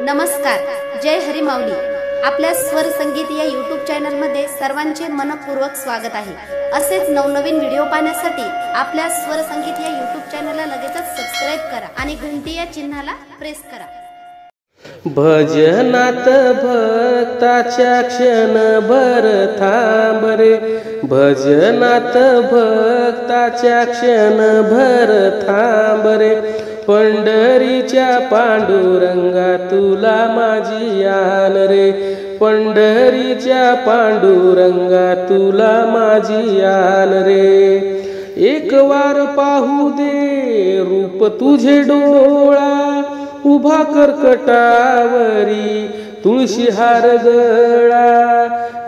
नमस्कार, जय हरी माऊली। आपल्या स्वर संगीत या यूट्यूब चॅनल मध्ये सर्वांचे मनपूर्वक स्वागत आहे। असेच नवनवीन व्हिडिओ पाहण्यासाठी आपल्या स्वर संगीत या यूट्यूब चॅनलला लगेचच सबस्क्राइब करा आणि घंटी या चिन्हाला प्रेस करा। भजनात भक्ताच्या क्षणभर थांब रे, भजनात भक्ताच्या क्षणभर थांब रे, पंढरीच्या पांडुरंगा तुला माझी आन रे, पंढरीच्या पांडुरंगा तुला माझी आन रे। एक वार पाहू दे रूप तुझे डोळा, उभा कर्कटावरी तुळशी हार गळा।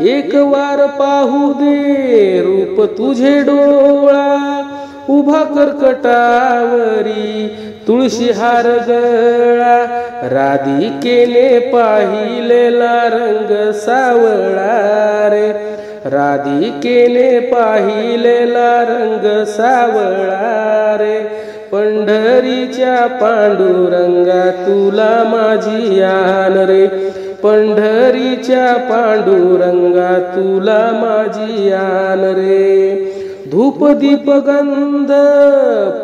एक वार पाहू दे रूप तुझे डोळा, उभा कर्कटावरी तुळशी हार गळा। राधिकेने पाहिलेला रंग सावळा रे, राधिकेने पाहिलेला रंग सावळा रे, पंढरीच्या पांडुरंगा तुला माझी आन रे, पंढरीच्या पांडुरंगा तुला माझी आन रे। धूप दीप गंध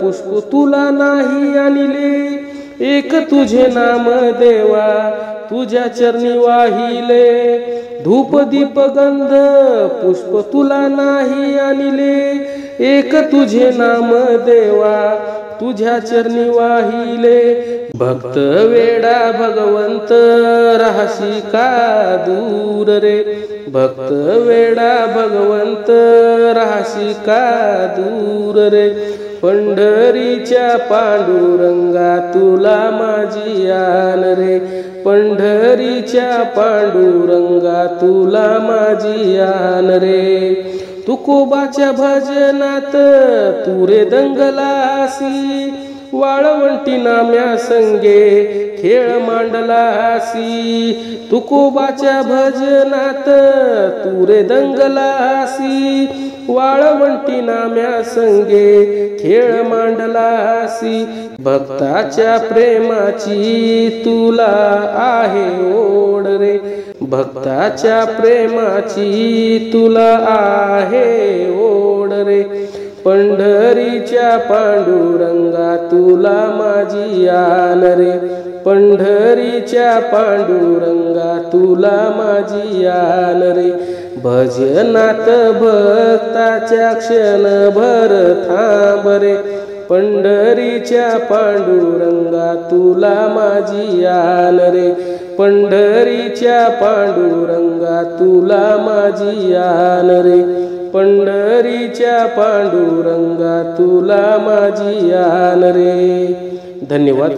पुष्प तुला नाही आणले, एक तुझे नाम देवा तुझ्या चरणी वाहिले। धूप दीप गंध पुष्प तुला नाही आणले, एक तुझे नाम देवा तुझ्या चरणी वाहिले। भक्त वेडा भगवंत राहशी का दूर रे, भक्त वेडा भगवंत राहशी का दूर रे, पंढरीच्या पांडुरंगा तुला माझी आन रे, पंढरीच्या पांडुरंगा तुला माझी आन रे। तुकोबाच्या भजनात तू रे दंगलासी, वाळवंटी नाम्या संगे खेळ मांडलासी। तुकोबाच्या भजनात तू रे दंगलासी, वाळवंटी नाम्या संगे खेळ मांडलासी। भक्ताच्या प्रेमाची तुला आहे ओढ रे, भक्ताच्या प्रेमाची तुला आहे ओढ रे, पंढरीच्या पांडुरंगा तुला माझी आन रे, पंढरीच्या पांडुरंगा तुला माझी आन रे। भजनात भक्ताच्या क्षणभर थांब रे, पंढरीच्या पांडुरंगा तुला माझी आन रे, पंढरीच्या पांडुरंगा तुला माझी आन रे, पंढरीच्या पांडुरंगा तुला माझी आन रे। धन्यवाद।